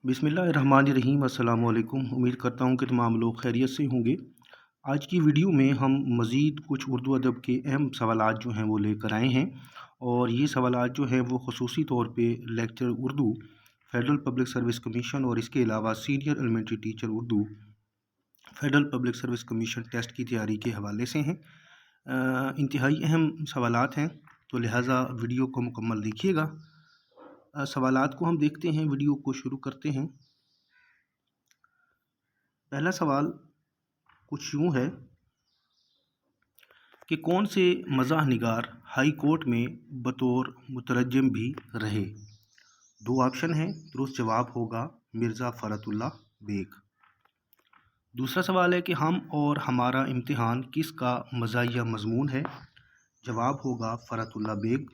बिस्मिल्लाहिर्रहमानिर्रहीम। अस्सलाम वालेकुम। उम्मीद करता हूँ कि तमाम लोग खैरियत से होंगे। आज की वीडियो में हम मज़ीद कुछ उर्दू अदब के अहम सवालात जो हैं वो लेकर आए हैं, और ये सवालात जो हैं वो ख़ुसूसी तौर पे lecture Urdu federal public service commission और इसके अलावा senior elementary teacher Urdu federal public service commission test की तैयारी के हवाले से हैं। इंतहाई अहम सवालात हैं, तो लिहाजा वीडियो को मुकम्मल देखिएगा। सवालात को हम देखते हैं, वीडियो को शुरू करते हैं। पहला सवाल कुछ यूँ है कि कौन से मज़ाह निगार हाई कोर्ट में बतौर मुतरजम भी रहे। दो ऑप्शन हैं, दुरुस्त जवाब होगा मिर्ज़ा फ़रतुल्ला बेग। दूसरा सवाल है कि हम और हमारा इम्तिहान किसका मज़ाहिया मज़मून है। जवाब होगा फ़रतुल्ला बेग।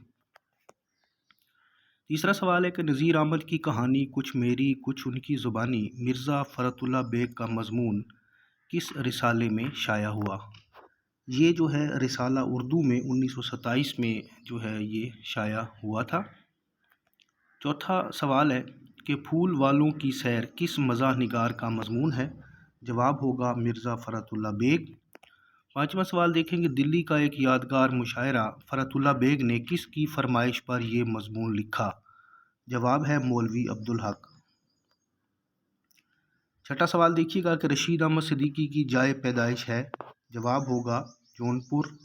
तीसरा सवाल है कि नज़ीर अहमद की कहानी कुछ मेरी कुछ उनकी ज़ुबानी मिर्ज़ा फ़रतुल्ला बेग का मज़मून किस रिसाले में शाया हुआ। ये जो है रिसाला उर्दू में 1927 में जो है ये शाया हुआ था। चौथा सवाल है कि फूल वालों की सैर किस मज़ाह निगार का मज़मून है। जवाब होगा मिर्ज़ा फ़रतुल्ला बेग। पाँचवा सवाल देखेंगे, दिल्ली का एक यादगार मुशायरा फ़रतुल्ला बेग ने किसकी फरमाइश पर यह मज़मून लिखा। जवाब है मौलवी अब्दुल हक। छठा सवाल देखिएगा कि रशीद अहमद सिद्दीकी की जाए पैदाइश है। जवाब होगा जौनपुर।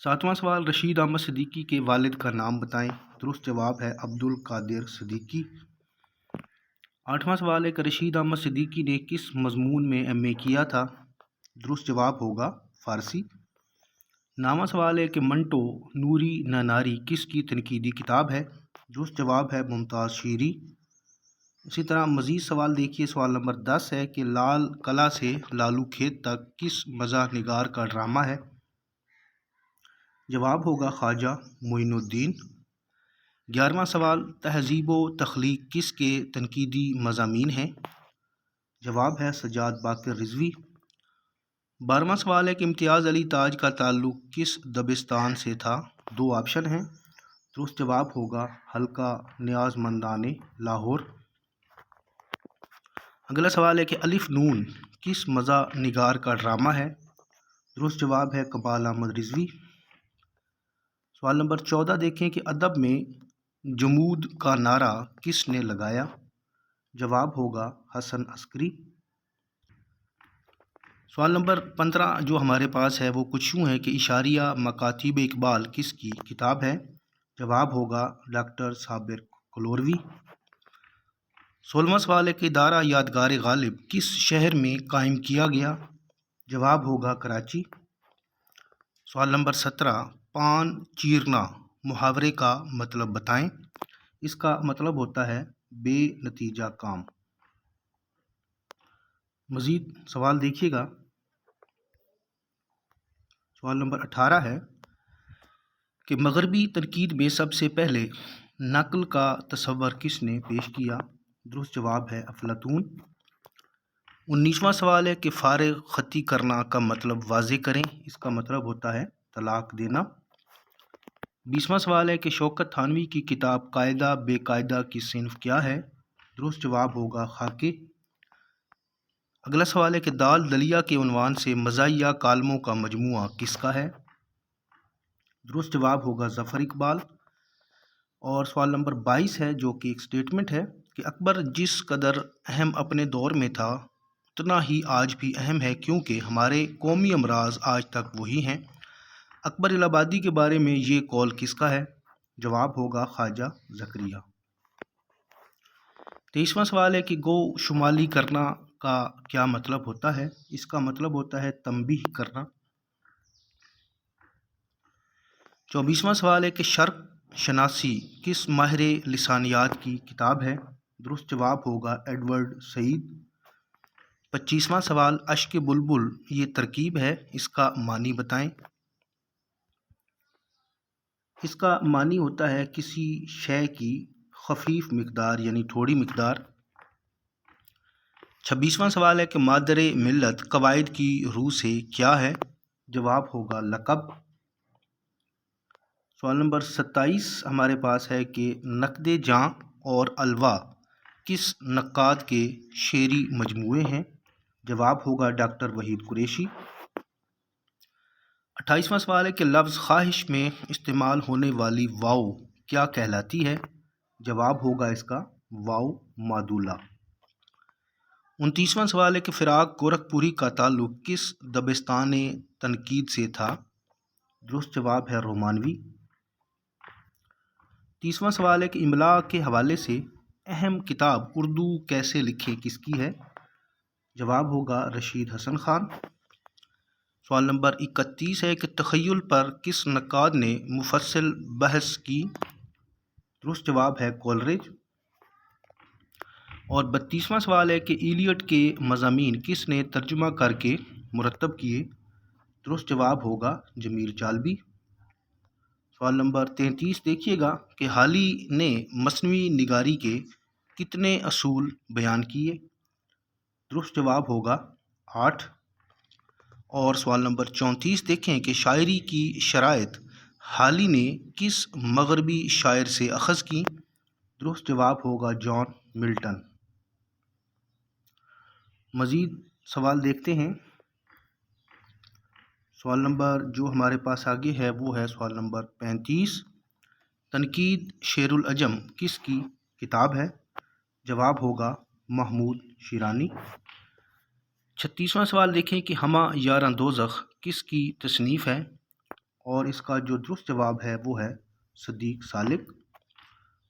सातवां सवाल, रशीद अहमद सिद्दीकी के वालिद का नाम बताएं। दुरुस्त जवाब है अब्दुल कादिर सिद्दीकी। आठवां सवाल है कि रशीद अहमद सिद्दीकी ने किस मज़मून में एमए किया था। दुरुस्त जवाब होगा फ़ारसी। नौवां सवाल है कि मंटो नूरी न नारी किसकी तनकीदी किताब है। दुरुस्त जवाब है मुमताज़ शीरी। इसी तरह मज़ीद सवाल देखिए, सवाल नंबर 10 है कि लाल कला से लालू खेत तक किस मज़ाह निगार का ड्रामा है। जवाब होगा ख्वाजा मोइनुद्दीन। 11वां सवाल, तहज़ीब व तख्लीक किसके तनकीदी मज़ामीन हैं। जवाब है सज्जाद बाक़िर रिज़वी। 12वां सवाल है कि इम्तियाज़ अली ताज का ताल्लुक़ किस दबिस्तान से था। दो ऑप्शन हैं, दुरुस्त जवाब होगा हल्का न्याज़मंदाने लाहौर। अगला सवाल है कि अलिफ नून किस मज़ाह निगार का ड्रामा है। दुरुस्त जवाब है कमाल अहमद रिज़वी। सवाल नंबर 14 देखें कि अदब में जमूद का नारा किसने लगाया। जवाब होगा हसन अस्करी। सवाल नंबर 15 जो हमारे पास है वो कुछ यूँ है कि इशारिया मकातिब इकबाल किसकी किताब है। जवाब होगा डॉक्टर साबिर कलोरवी। 16वां सवाल है कि इदारा यादगार गालिब किस शहर में कायम किया गया। जवाब होगा कराची। सवाल नंबर 17, पान चीरना मुहावरे का मतलब बताएं। इसका मतलब होता है बेनतीजा काम। मज़ीद सवाल देखिएगा। सवाल नंबर 18 है कि मगरबी तनकीद में सबसे पहले नक़ल का तसव्वुर किसने पेश किया। दुरुस्त जवाब है अफलातून। 19वां सवाल है कि फ़ारिग ख़त्ती करना का मतलब वाज़े करें। इसका मतलब होता है तलाक देना। 20वां सवाल है कि शौकत थानवी की किताब कायदा बेकायदा की सिन्फ़ क्या है। दुरुस्त जवाब होगा खाके। अगला सवाल है कि दाल दलिया के उन्वान से मज़ाहिया कालमों का मजमूआ किसका है। दुरुस्त जवाब होगा ज़फ़र इकबाल। और सवाल नंबर 22 है जो कि एक स्टेटमेंट है कि अकबर जिस कदर अहम अपने दौर में था उतना ही आज भी अहम है, क्योंकि हमारे कौमी अमराज आज तक वही हैं। अकबर इलाहाबादी के बारे में ये कौल किसका है। जवाब होगा ख्वाजा ज़करिया। 23वां सवाल है कि गो शुमाली करना का क्या मतलब होता है। इसका मतलब होता है तंबीह करना। 24वां सवाल है कि शर्क शनासी किस माहिर लिसानियात की किताब है। दुरुस्त जवाब होगा एडवर्ड सईद। 25वां सवाल, अश्क बुलबुल ये तरकीब है, इसका मानी बताएं। इसका मानी होता है किसी शय की खफीफ मिकदार यानी थोड़ी मिकदार। 26वां सवाल है कि मादरे मिल्लत कवायद की रूह से क्या है। जवाब होगा लक़ब। सवाल नंबर 27 हमारे पास है कि नक़दे जाँ اور الوا کس نقاد کے شعری مجموعے ہیں؟ جواب ہوگا ڈاکٹر وحید قریشی۔ 28واں سوال ہے کہ لفظ خواہش میں استعمال ہونے والی واو کیا کہلاتی ہے؟ جواب ہوگا اس کا واو معدولہ۔ 29واں سوال ہے کہ فراق گورکھپوری کا تعلق کس دبستان تنقید سے تھا؟ درست جواب ہے رومانوی۔ 30واں سوال ہے کہ املا کے حوالے سے اہم کتاب اردو کیسے لکھیں کس کی ہے؟ جواب ہوگا رشید حسن خان۔ سوال نمبر 31 ہے کہ تخیل پر کس نقاد نے مفصل بحث کی؟ درست جواب ہے کولرج۔ اور 32واں سوال ہے کہ ایلیٹ کے مضامین کس نے ترجمہ کر کے مرتب کیے؟ درست جواب ہوگا جمیل چالبی۔ سوال نمبر 33 دیکھیے گا کہ حالی نے مصنوعی نگاری کے کتنے اصول بیان کیے؟ درست جواب ہوگا 8۔ اور سوال نمبر 34 دیکھیں کہ شاعری کی شرائط حالی نے کس مغربی شاعر سے اخذ کی؟ درست جواب ہوگا جان ملٹن۔ مزید سوال دیکھتے ہیں۔ سوال نمبر جو ہمارے پاس آگے ہے وہ ہے سوال نمبر 35۔ تنقید شعر العجم کس کی کتاب ہے؟ جواب ہوگا محمود شیرانی۔ 36واں سوال دیکھیں کہ ہمہ یاراں دوزخ کس کی تصنیف ہے؟ اور اس کا جو درست جواب ہے وہ ہے صدیق سالک۔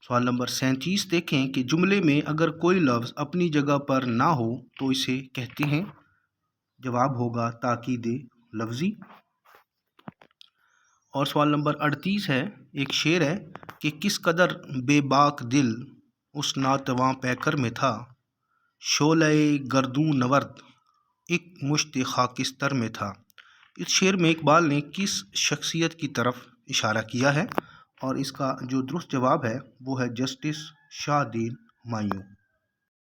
سوال نمبر 37 دیکھیں کہ جملے میں اگر کوئی لفظ اپنی جگہ پر نہ ہو تو اسے کہتے ہیں؟ جواب ہوگا تاکید لفظی۔ اور سوال نمبر 38 ہے، ایک شعر ہے کہ کس قدر بے باک دل اس ناتواں پیکر میں تھا، شعلہ گردوں نورد ایک مشت خاکستر میں تھا۔ اس شعر میں اقبال نے کس شخصیت کی طرف اشارہ کیا ہے؟ اور اس کا جو درست جواب ہے وہ ہے جسٹس شاہ دین ہمایوں۔